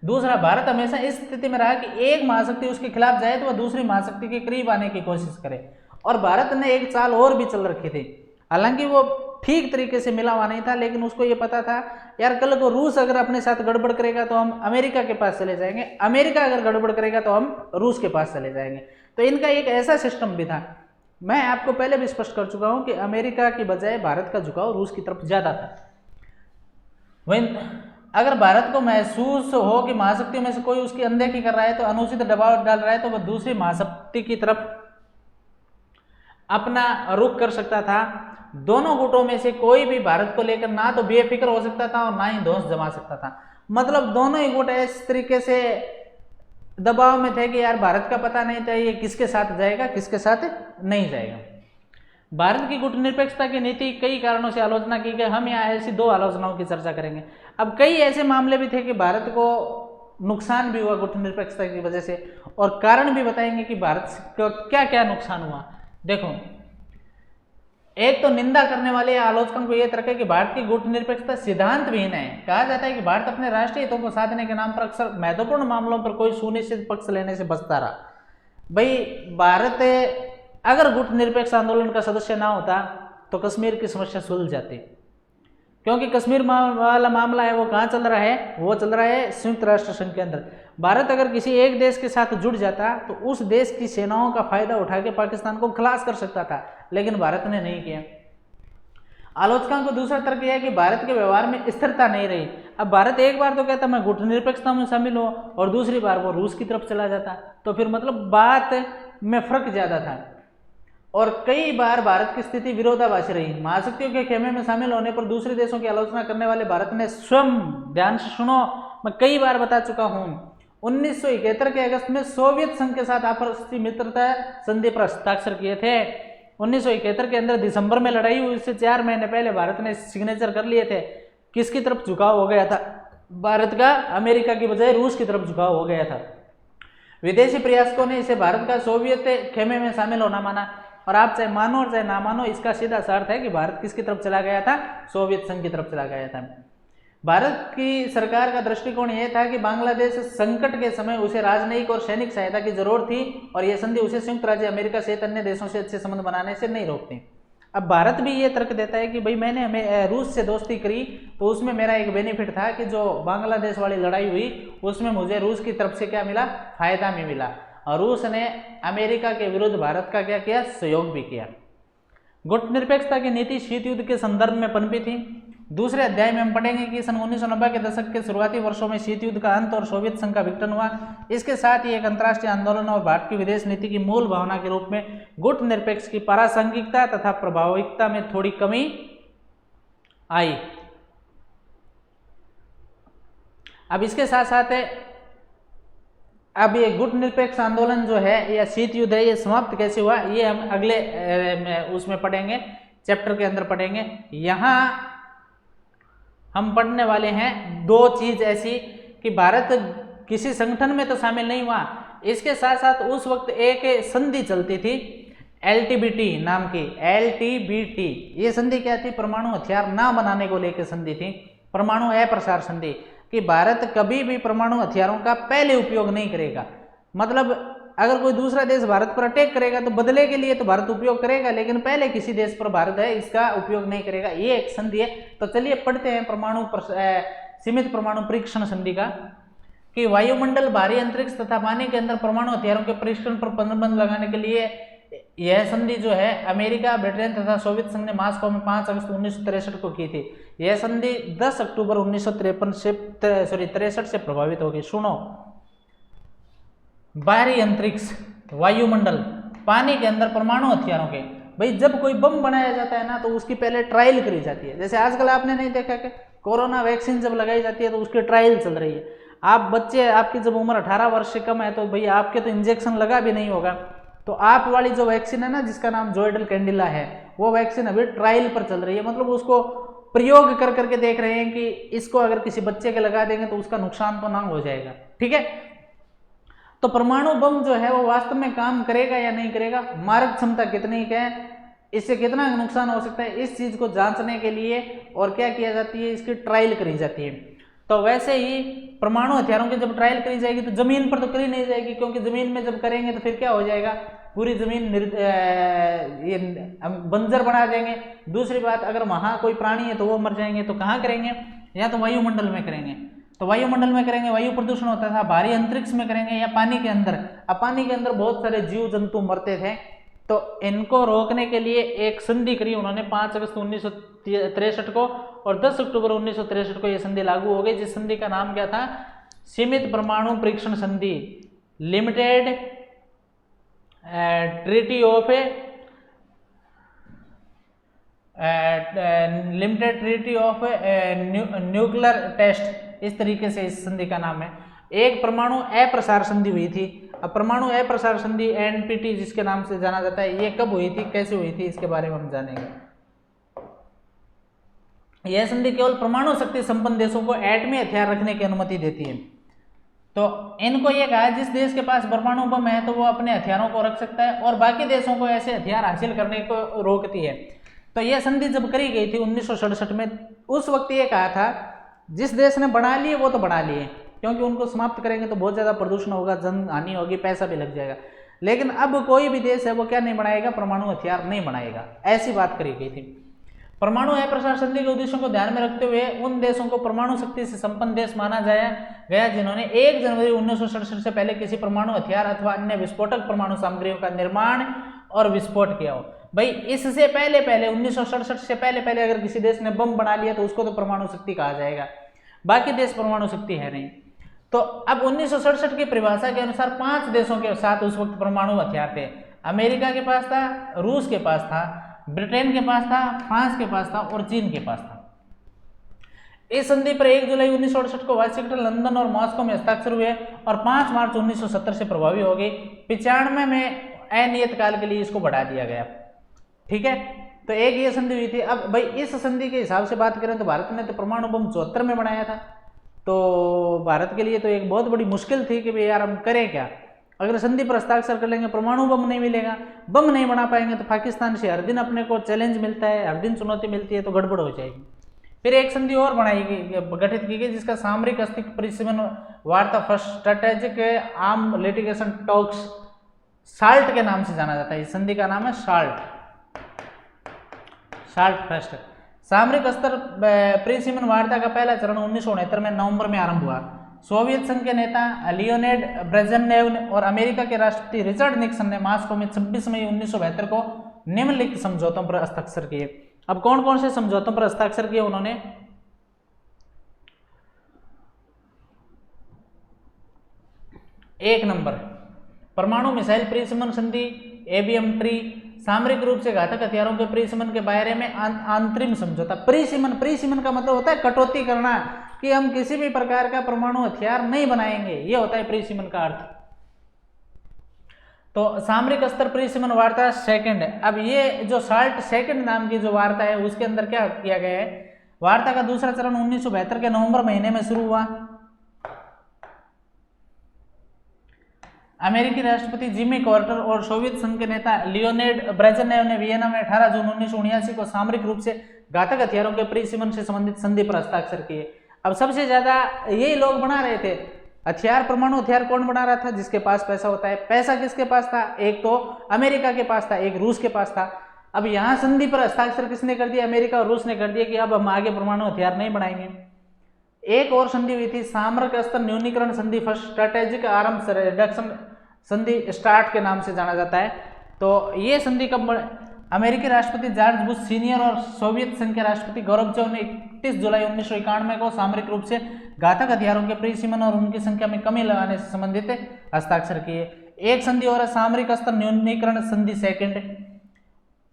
Speaker 1: दूसरा, भारत हमेशा इस स्थिति में रहा कि एक महाशक्ति उसके खिलाफ जाए तो वह दूसरी महाशक्ति के करीब आने की कोशिश करे, और भारत ने एक चाल और भी चल रखी थी। हालांकि वो ठीक तरीके से मिला हुआ नहीं था, लेकिन उसको ये पता था यार कल को रूस अगर अपने साथ गड़बड़ करेगा तो हम अमेरिका के पास चले जाएंगे, अमेरिका अगर गड़बड़ करेगा तो हम रूस के पास चले जाएंगे। तो इनका एक ऐसा सिस्टम भी था। मैं आपको पहले भी स्पष्ट कर चुका हूं कि अमेरिका की बजाय भारत का झुकाव रूस की तरफ ज्यादा था। वहीं अगर भारत को महसूस हो कि महाशक्तियों में से कोई उसकी अनदेखी कर रहा है, तो अनुचित दबाव डाल रहा है, तो वह दूसरी महाशक्ति की तरफ अपना रुख कर सकता था। दोनों गुटों में से कोई भी भारत को लेकर ना तो बेफिक्र हो सकता था और ना ही दोष जमा सकता था। मतलब दोनों ही गुट इस तरीके से दबाव में थे कि यार भारत का पता नहीं था ये किसके साथ जाएगा किसके साथ नहीं जाएगा। भारत की गुटनिरपेक्षता की नीति कई कारणों से आलोचना की गई। हम यहाँ ऐसी दो आलोचनाओं की चर्चा करेंगे। अब कई ऐसे मामले भी थे कि भारत को नुकसान भी हुआ गुटनिरपेक्षता की वजह से, और कारण भी बताएंगे कि भारत को क्या क्या नुकसान हुआ। देखो, एक तो निंदा करने वाले आलोचकों को यह तर्क है कि भारत की गुटनिरपेक्षता सिद्धांतहीन है। कहा जाता है कि भारत अपने राष्ट्रीय हितों को साधने के नाम पर अक्सर महत्वपूर्ण मामलों पर कोई सुनिश्चित पक्ष लेने से बचता रहा। भाई, भारत अगर गुटनिरपेक्ष आंदोलन का सदस्य ना होता तो कश्मीर की समस्या सुलझ जाती, क्योंकि कश्मीर वाला मामला है वो कहाँ चल रहा है, वो चल रहा है संयुक्त राष्ट्र संघ के अंदर। भारत अगर किसी एक देश के साथ जुड़ जाता तो उस देश की सेनाओं का फायदा उठा के पाकिस्तान को खलास कर सकता था, लेकिन भारत ने नहीं किया। आलोचकों को दूसरा तर्क यह है कि भारत के व्यवहार में स्थिरता नहीं रही। अब भारत एक बार तो कहता मैं गुटनिरपेक्षता में शामिल हूं और दूसरी बार वो रूस की तरफ चला जाता, तो फिर मतलब बात में फर्क ज्यादा था। और कई बार भारत की स्थिति विरोधाभासी रही। महाशक्तियों के खेमे में शामिल होने पर दूसरे देशों की आलोचना करने वाले भारत ने स्वयं, ध्यान से सुनो, मैं कई बार बता चुका हूं, 1971 के अगस्त में सोवियत संघ के साथ आपसी मित्रता संधि पर हस्ताक्षर किए थे। 1971 के अंदर दिसंबर में लड़ाई हुई, इससे 4 महीने पहले भारत ने सिग्नेचर कर लिए थे। किसकी तरफ झुकाव हो गया था भारत का? अमेरिका की बजाय रूस की तरफ झुकाव हो गया था। विदेशी प्रयासकों ने इसे भारत का सोवियत खेमे में शामिल होना माना, और आप चाहे मानो और चाहे ना मानो, इसका सीधा सा अर्थ है कि भारत किसकी तरफ चला गया था? सोवियत संघ की तरफ चला गया था। भारत की सरकार का दृष्टिकोण यह था कि बांग्लादेश संकट के समय उसे राजनयिक और सैनिक सहायता की जरूरत थी, और यह संधि उसे संयुक्त राज्य अमेरिका सहित अन्य देशों से अच्छे संबंध बनाने से नहीं रोकती। अब भारत भी ये तर्क देता है कि भाई मैंने रूस से दोस्ती करी तो उसमें मेरा एक बेनिफिट था कि जो बांग्लादेश वाली लड़ाई हुई उसमें मुझे रूस की तरफ से क्या मिला? फायदा भी मिला, और रूस ने अमेरिका के विरुद्ध भारत का क्या किया? सहयोग भी किया। गुटनिरपेक्षता की नीति शीत युद्ध के संदर्भ में पनपी थी। दूसरे अध्याय में हम पढ़ेंगे कि सन 1990 के दशक के शुरुआती वर्षों में शीत युद्ध का अंत और सोवियत संघ का विघटन हुआ। इसके साथ ही एक अंतर्राष्ट्रीय आंदोलन और भारत की विदेश नीति की मूल भावना के रूप में गुटनिरपेक्ष की प्रासंगिकता तथा प्रभावगिता में थोड़ी कमी आई। अब इसके साथ साथ अब ये गुटनिरपेक्ष आंदोलन जो है या शीत युद्ध है, ये समाप्त कैसे हुआ, ये हम अगले उसमें पढ़ेंगे, चैप्टर के अंदर पढ़ेंगे। यहाँ हम पढ़ने वाले हैं दो चीज ऐसी कि भारत किसी संगठन में तो शामिल नहीं हुआ, इसके साथ साथ उस वक्त एक संधि चलती थी LTBT नाम की। LTBT ये संधि क्या थी? परमाणु हथियार ना बनाने को लेकर संधि थी, परमाणु अप्रसार संधि, कि भारत कभी भी परमाणु हथियारों का पहले उपयोग नहीं करेगा। मतलब अगर कोई दूसरा देश भारत पर अटैक करेगा तो बदले के लिए तो भारत उपयोग करेगा, लेकिन पहले किसी देश पर भारत है इसका उपयोग नहीं करेगा। ये एक संधि है। तो चलिए पढ़ते हैं सीमित परमाणु परीक्षण संधि का, कि वायुमंडल, भारी अंतरिक्ष तथा पानी के अंदर परमाणु हथियारों के परीक्षण पर प्रतिबंध लगाने के लिए यह संधि जो है अमेरिका, ब्रिटेन तथा सोवियत संघ ने मॉस्को में 5 अगस्त 1963 को की थी। यह संधि 10 अक्टूबर 1963 से प्रभावित होगी। सुनो, भारी अंतरिक्ष, वायुमंडल, पानी के अंदर परमाणु हथियारों के, भाई जब कोई बम बनाया जाता है ना तो उसकी पहले ट्रायल करी जाती है। जैसे आजकल आपने नहीं देखा कि कोरोना वैक्सीन जब लगाई जाती है तो उसकी ट्रायल चल रही है। आप बच्चे, आपकी जब उम्र 18 वर्ष से कम है तो भैया आपके तो इंजेक्शन लगा भी नहीं होगा, तो आप वाली जो वैक्सीन है ना जिसका नाम जोइडल कैंडिला है, वो वैक्सीन अभी ट्रायल पर चल रही है, मतलब उसको प्रयोग कर करके देख रहे हैं कि इसको अगर किसी बच्चे के लगा देंगे तो उसका नुकसान तो ना हो जाएगा। ठीक है, तो परमाणु बम जो है वो वास्तव में काम करेगा या नहीं करेगा, मारक क्षमता कितनी है, इससे कितना नुकसान हो सकता है, इस चीज को जांचने के लिए और क्या किया जाती है, इसकी ट्रायल करी जाती है। तो वैसे ही परमाणु हथियारों की जब ट्रायल करी जाएगी तो जमीन पर तो करी नहीं जाएगी, क्योंकि जमीन में जब करेंगे तो फिर क्या हो जाएगा, पूरी जमीन ये बंजर बना देंगे। दूसरी बात, अगर वहां कोई प्राणी है तो वो मर जाएंगे, तो कहाँ करेंगे, या तो वायुमंडल में करेंगे, तो वायुमंडल में करेंगे, वायु प्रदूषण होता था, भारी अंतरिक्ष में करेंगे, या पानी के अंदर। अब पानी के अंदर बहुत सारे जीव जंतु मरते थे, तो इनको रोकने के लिए एक संधि करी उन्होंने 5 अगस्त 1963 को, और 10 अक्टूबर 1963 को यह संधि लागू हो गई, जिस संधि का नाम क्या था, सीमित परमाणु परीक्षण संधि, limited treaty of nuclear test, इस तरीके से इस संधि का नाम है। एक परमाणु अप्रसार संधि हुई थी। अब परमाणु अप्रसार संधि एनपीटी जिसके नाम से जाना जाता है, ये कब हुई थी, कैसे हुई थी, इसके बारे में हम जानेंगे। यह संधि केवल परमाणु शक्ति संपन्न देशों को एटमी हथियार रखने की अनुमति देती है। तो इनको यह कहा जिस देश के पास परमाणु बम है तो वो अपने हथियारों को रख सकता है और बाकी देशों को ऐसे हथियार हासिल करने को रोकती है। तो यह संधि जब करी गई थी 1967 में, उस वक्त ये कहा था जिस देश ने बना लिए वो तो बना लिए, क्योंकि उनको समाप्त करेंगे तो बहुत ज़्यादा प्रदूषण होगा, जन हानि होगी, पैसा भी लग जाएगा। लेकिन अब कोई भी देश है वो क्या नहीं बनाएगा, परमाणु हथियार नहीं बनाएगा, ऐसी बात करी गई थी। परमाणु अप्रसार संधि के उद्देश्यों को ध्यान में रखते हुए उन देशों को परमाणु शक्ति से संपन्न देश माना गया जिन्होंने 1 जनवरी 1967 से पहले किसी परमाणु हथियार अथवा अन्य विस्फोटक परमाणु सामग्रियों का निर्माण और विस्फोट किया हो। भाई इससे पहले 1967 से पहले अगर किसी देश ने बम बना लिया तो उसको तो परमाणु शक्ति कहा जाएगा, बाकी देश परमाणु शक्ति है नहीं। तो अब 1967 की परिभाषा के अनुसार 5 देशों के साथ उस वक्त परमाणु हथियार थे। अमेरिका के पास था, रूस के पास था, ब्रिटेन के पास था, फ्रांस के पास था और चीन के पास था। इस संधि पर 1 जुलाई 1968 को वाशिंगटन, लंदन और मॉस्को में हस्ताक्षर हुए और 5 मार्च 1970 से प्रभावी हो गई। 95 में अनियत काल के लिए इसको बढ़ा दिया गया। ठीक है, तो एक ये संधि हुई थी। अब भाई इस संधि के हिसाब से बात करें तो भारत ने तो परमाणु बम 74 में बनाया था, तो भारत के लिए तो एक बहुत बड़ी मुश्किल थी कि भाई यार हम करें क्या, अगर संधि पर हस्ताक्षर कर लेंगे परमाणु बम नहीं मिलेगा, बम नहीं बना पाएंगे तो पाकिस्तान से हर दिन अपने को चैलेंज मिलता है, हर दिन चुनौती मिलती है, तो गड़बड़ हो जाएगी। फिर एक संधि और गठित की गई जिसका सामरिक अस्तित्व परिसीमन वार्ता first strategic arm litigation talks, salt के नाम से जाना जाता है। इस संधि का नाम है साल्ट फर्स्ट। सामरिक स्तर परिसीमन वार्ता का पहला चरण 1969 में नवंबर में आरंभ हुआ। सोवियत संघ के नेता लियोनिड ब्रेजनेव और अमेरिका के राष्ट्रपति रिचर्ड निक्सन ने मॉस्को में 26 मई 1972 को निम्नलिखित समझौतों पर हस्ताक्षर किए। अब कौन कौन से समझौतों पर हस्ताक्षर किए उन्होंने, एक नंबर परमाणु मिसाइल परिसीमन संधि एबीएम ट्री, सामरिक रूप से घातक हथियारों के परिसीमन के बारे में अंतरिम समझौता। परिसीमन का मतलब होता है कटौती करना, कि हम किसी भी प्रकार का परमाणु हथियार नहीं बनाएंगे, ये होता है परिसीमन का अर्थ। तो सामरिक स्तर परिसीमन वार्ता सेकंड। अब ये जो साल्ट सेकंड नाम की जो वार्ता है उसके अंदर क्या किया गया है, वार्ता का दूसरा चरण 1972 के नवंबर महीने में शुरू हुआ। अमेरिकी राष्ट्रपति जिमी कार्टर और सोवियत संघ के नेता लियोनिड ब्रेजनेव ने वियना में 18 जून 1979 को सामरिक रूप से घातक हथियारों के परिसीमन से संबंधित संधि पर हस्ताक्षर किए। अब सबसे ज्यादा यही लोग बना रहे थे हथियार, परमाणु हथियार कौन बना रहा था, जिसके पास पैसा होता है। पैसा किसके पास था, एक तो अमेरिका के पास था, एक रूस के पास था। अब यहाँ संधि पर हस्ताक्षर किसने कर दिया, अमेरिका और रूस ने कर दिया कि अब हम आगे परमाणु हथियार नहीं बनाएंगे। एक और संधि हुई थी सामरिक स्तर न्यूनीकरण संधि फर्स्ट स्ट्रेटेजिक आर्म्स रिडक्शन संधि, स्टार्ट के नाम से जाना जाता है। तो ये संधि कब, अमेरिकी राष्ट्रपति जॉर्ज बुश सीनियर और सोवियत संघ के राष्ट्रपति गोर्बाचोव ने 31 जुलाई 1991 को सामरिक रूप से घातक हथियारों के परिसीमन और उनकी संख्या में कमी लगाने से संबंधित हस्ताक्षर किए। एक संधि और सामरिक स्तर न्यूनीकरण संधि सेकंड,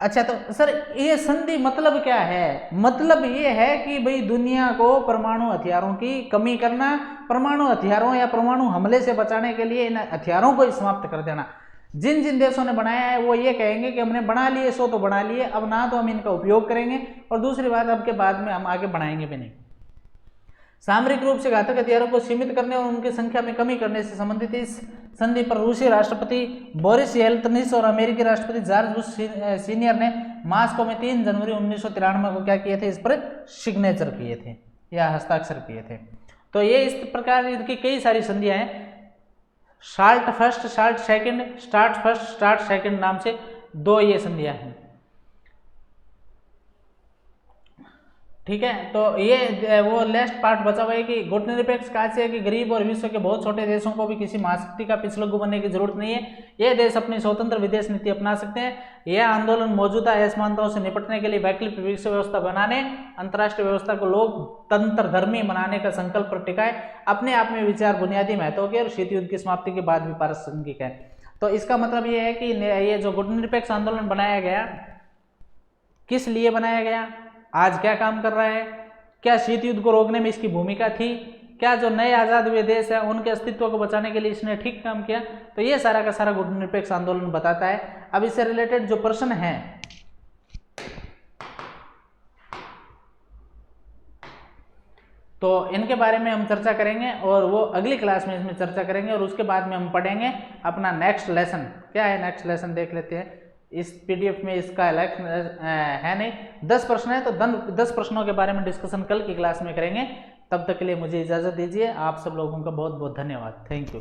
Speaker 1: अच्छा, तो सर ये संधि मतलब क्या है? मतलब ये है कि भाई दुनिया को परमाणु हथियारों की कमी करना, परमाणु हथियारों या परमाणु हमले से बचाने के लिए इन हथियारों को समाप्त कर देना। जिन जिन देशों ने बनाया है वो ये कहेंगे कि हमने बना लिए, सो तो बना लिए, अब ना तो हम इनका उपयोग करेंगे, और दूसरी बात अब के बाद में हम आगे बढ़ाएंगे भी नहीं। सामरिक रूप से घातक हथियारों को सीमित करने और उनकी संख्या में कमी करने से संबंधित इस संधि पर रूसी राष्ट्रपति बोरिस येल्त्सिन और अमेरिकी राष्ट्रपति जॉर्ज बुश सीनियर ने मास्को में 3 जनवरी 1993 को क्या किए थे, इस पर सिग्नेचर किए थे या हस्ताक्षर किए थे। तो ये इस प्रकार इनकी कई सारी संधियां हैं। Salt first, salt second, start first, start second नाम से 2 ये संधियां हैं। ठीक है, तो ये वो लास्ट पार्ट बचा हुआ है कि गुटनिरपेक्ष कहा से कि गरीब और विश्व के बहुत छोटे देशों को भी किसी महाशक्ति का पिछलग्गू बनने की जरूरत नहीं है। ये देश अपनी स्वतंत्र विदेश नीति अपना सकते हैं। यह आंदोलन मौजूदा असमानताओं से निपटने के लिए वैकल्पिक विश्व व्यवस्था बनाने, अंतर्राष्ट्रीय व्यवस्था को लोकतंत्र धर्मी बनाने का संकल्प पर टिका है। अपने आप में विचार बुनियादी महत्व के और शीत युद्ध की समाप्ति के बाद भी प्रासंगिक है। तो इसका मतलब ये है कि ये जो गुटनिरपेक्ष आंदोलन बनाया गया, किस लिए बनाया गया, आज क्या काम कर रहा है, क्या शीत युद्ध को रोकने में इसकी भूमिका थी, क्या जो नए आज़ाद हुए देश हैं उनके अस्तित्व को बचाने के लिए इसने ठीक काम किया, तो ये सारा का सारा गुटनिरपेक्ष आंदोलन बताता है। अब इससे रिलेटेड जो प्रश्न हैं तो इनके बारे में हम चर्चा करेंगे और वो अगली क्लास में इसमें चर्चा करेंगे, और उसके बाद में हम पढ़ेंगे अपना नेक्स्ट लेसन। क्या है नेक्स्ट लेसन देख लेते हैं। इस पीडीएफ में इसका है नहीं, 10 प्रश्न है, तो 10 प्रश्नों के बारे में डिस्कशन कल की क्लास में करेंगे। तब तक के लिए मुझे इजाज़त दीजिए। आप सब लोगों का बहुत बहुत धन्यवाद। Thank you.